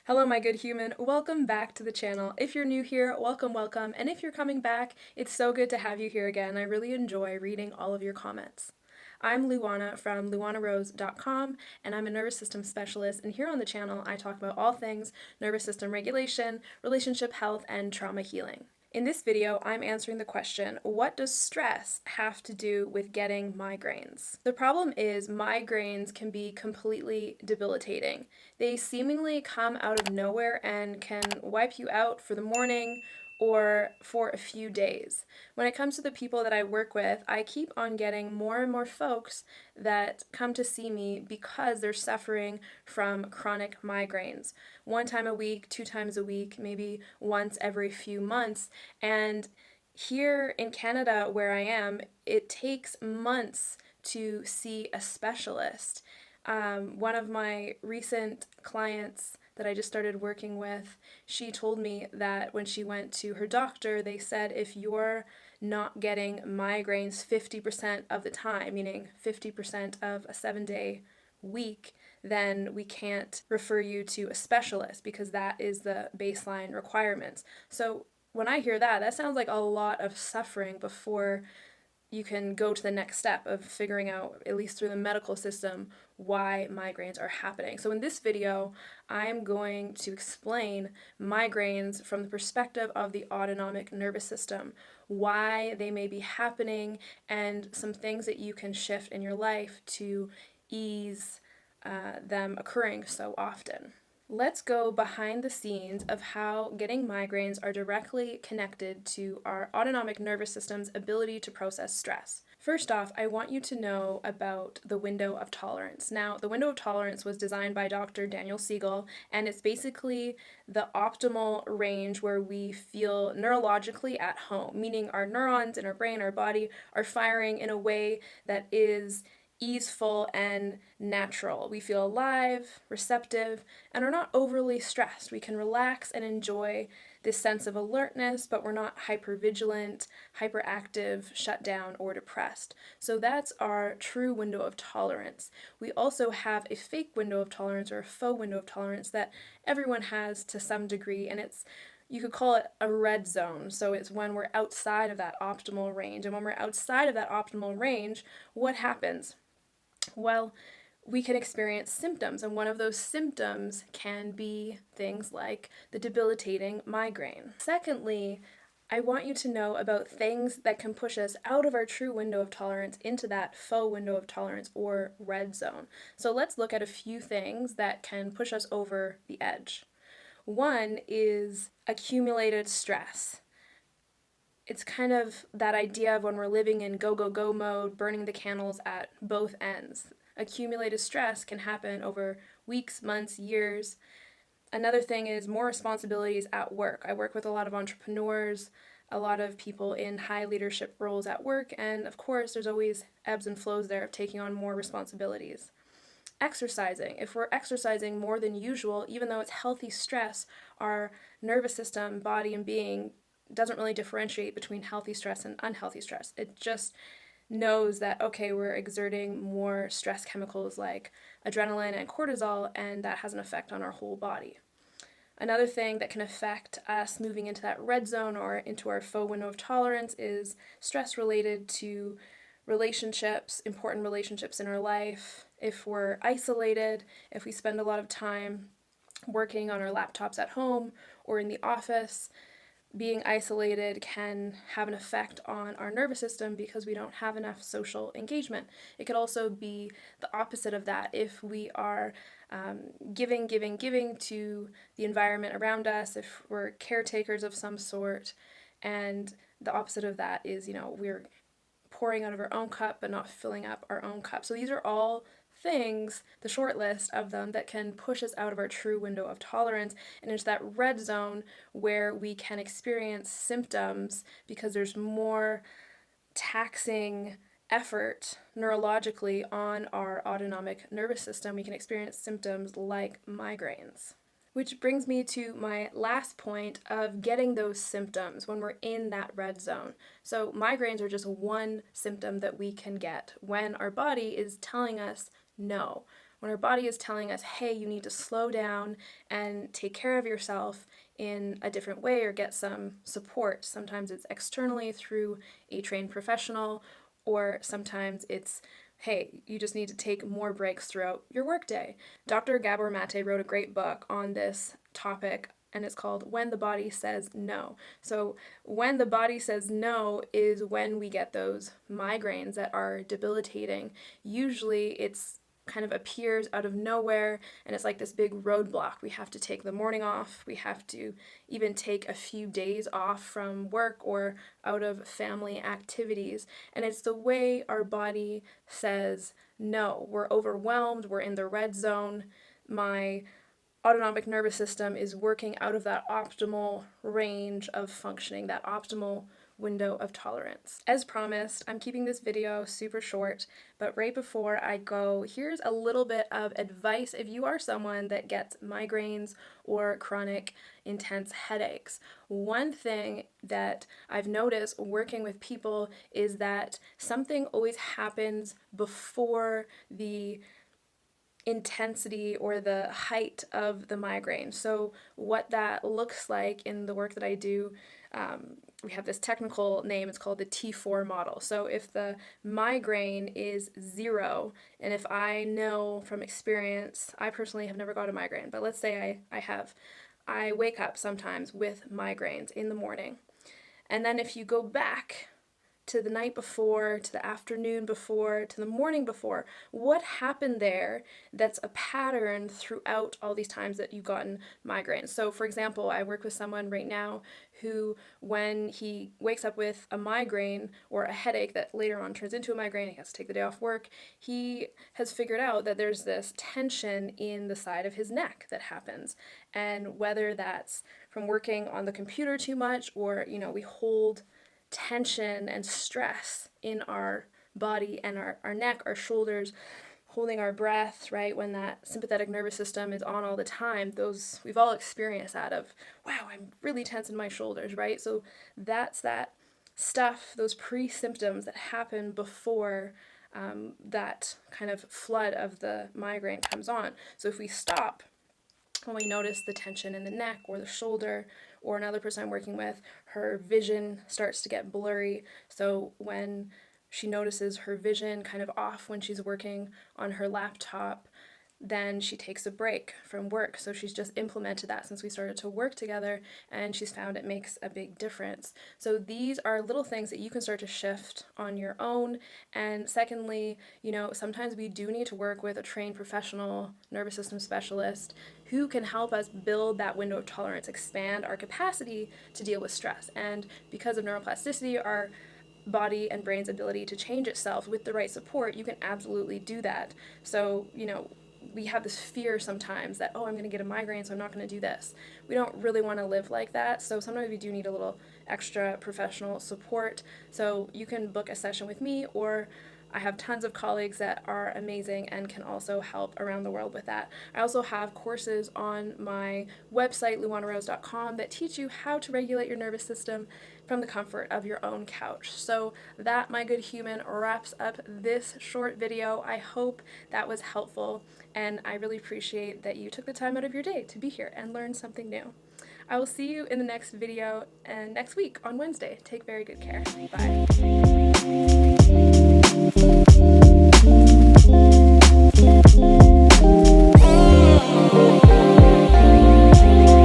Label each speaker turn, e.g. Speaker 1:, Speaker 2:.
Speaker 1: Hello, my good human. Welcome back to the channel. If you're new here, welcome, welcome. And if you're coming back, it's so good to have you here again. I really enjoy reading all of your comments. I'm Luana from luanarose.com, and I'm a nervous system specialist. And here on the channel, I talk about all things nervous system regulation, relationship health, and trauma healing. In this video, I'm answering the question, what does stress have to do with getting migraines? The problem is migraines can be completely debilitating. They seemingly come out of nowhere and can wipe you out for the morning or for a few days. When it comes to the people that I work with, I keep on getting more and more folks that come to see me because they're suffering from chronic migraines. One time a week, two times a week, maybe once every few months. And here in Canada, where I am, it takes months to see a specialist. One of my recent clients that I just started working with, she told me that when she went to her doctor, they said if you're not getting migraines 50% of the time, meaning 50% of a 7-day week, then we can't refer you to a specialist because that is the baseline requirements. So when I hear that, that sounds like a lot of suffering before you can go to the next step of figuring out, at least through the medical system, why migraines are happening. So in this video, I'm going to explain migraines from the perspective of the autonomic nervous system, why they may be happening, and some things that you can shift in your life to ease them occurring so often. Let's go behind the scenes of how getting migraines are directly connected to our autonomic nervous system's ability to process stress. First off, I want you to know about the window of tolerance. Now, the window of tolerance was designed by Dr. Daniel Siegel, and it's basically the optimal range where we feel neurologically at home, meaning our neurons in our brain, our body, are firing in a way that is easeful and natural. We feel alive, receptive, and are not overly stressed. We can relax and enjoy this sense of alertness, but we're not hypervigilant, hyperactive, shut down, or depressed. So that's our true window of tolerance. We also have a fake window of tolerance or a faux window of tolerance that everyone has to some degree, and you could call it a red zone. So it's when we're outside of that optimal range. And when we're outside of that optimal range, what happens? Well, we can experience symptoms, and one of those symptoms can be things like the debilitating migraine. Secondly, I want you to know about things that can push us out of our true window of tolerance into that faux window of tolerance or red zone. So let's look at a few things that can push us over the edge. One is accumulated stress. It's kind of that idea of when we're living in go, go, go mode, burning the candles at both ends. Accumulated stress can happen over weeks, months, years. Another thing is more responsibilities at work. I work with a lot of entrepreneurs, a lot of people in high leadership roles at work, and of course there's always ebbs and flows there of taking on more responsibilities. Exercising. If we're exercising more than usual, even though it's healthy stress, our nervous system, body, and being doesn't really differentiate between healthy stress and unhealthy stress. It just knows that, okay, we're exerting more stress chemicals like adrenaline and cortisol, and that has an effect on our whole body. Another thing that can affect us moving into that red zone or into our faux window of tolerance is stress related to relationships, important relationships in our life. If we're isolated, if we spend a lot of time working on our laptops at home or in the office, being isolated can have an effect on our nervous system because we don't have enough social engagement. It could also be the opposite of that if we are giving to the environment around us, if we're caretakers of some sort, and the opposite of that is, we're pouring out of our own cup but not filling up our own cup. So these are all things, the short list of them, that can push us out of our true window of tolerance and into that red zone where we can experience symptoms because there's more taxing effort neurologically on our autonomic nervous system. We can experience symptoms like migraines. Which brings me to my last point of getting those symptoms when we're in that red zone. So migraines are just one symptom that we can get when our body is telling us no, when our body is telling us, hey, you need to slow down and take care of yourself in a different way or get some support. Sometimes it's externally through a trained professional, or sometimes it's, hey, you just need to take more breaks throughout your workday. Dr. Gabor Mate wrote a great book on this topic, and it's called When the Body Says No. So when the body says no is when we get those migraines that are debilitating. Usually it's kind of appears out of nowhere, and it's like this big roadblock. We have to take the morning off. We have to even take a few days off from work or out of family activities. And it's the way our body says no. We're overwhelmed. We're in the red zone. My autonomic nervous system is working out of that optimal range of functioning, that optimal window of tolerance. As promised, I'm keeping this video super short, but right before I go, here's a little bit of advice if you are someone that gets migraines or chronic intense headaches. One thing that I've noticed working with people is that something always happens before the intensity or the height of the migraine. So what that looks like in the work that I do, we have this technical name, it's called the T4 model. So if the migraine is 0, and if I know from experience, I personally have never got a migraine, but let's say I have, I wake up sometimes with migraines in the morning. And then if you go back to the night before, to the afternoon before, to the morning before, what happened there that's a pattern throughout all these times that you've gotten migraines? So for example, I work with someone right now who, when he wakes up with a migraine or a headache that later on turns into a migraine, he has to take the day off work, he has figured out that there's this tension in the side of his neck that happens. And whether that's from working on the computer too much, or, we hold tension and stress in our body and our neck, our shoulders, holding our breath, right? When that sympathetic nervous system is on all the time, those, we've all experienced that of, wow, I'm really tense in my shoulders, right? So that's that stuff, those pre-symptoms that happen before that kind of flood of the migraine comes on. So if we stop when we notice the tension in the neck or the shoulder, or another person I'm working with, her vision starts to get blurry. So when she notices her vision kind of off when she's working on her laptop, then she takes a break from work. So she's just implemented that since we started to work together, and she's found it makes a big difference. So these are little things that you can start to shift on your own. And secondly, sometimes we do need to work with a trained professional nervous system specialist who can help us build that window of tolerance, expand our capacity to deal with stress. And because of neuroplasticity, our body and brain's ability to change itself with the right support, you can absolutely do that. So, we have this fear sometimes that, oh, I'm going to get a migraine, so I'm not going to do this. We don't really want to live like that, so sometimes we do need a little extra professional support. So you can book a session with me, or I have tons of colleagues that are amazing and can also help around the world with that. I also have courses on my website, luanarose.com, that teach you how to regulate your nervous system from the comfort of your own couch. So that, my good human, wraps up this short video. I hope that was helpful, and I really appreciate that you took the time out of your day to be here and learn something new. I will see you in the next video and next week on Wednesday. Take very good care. Bye.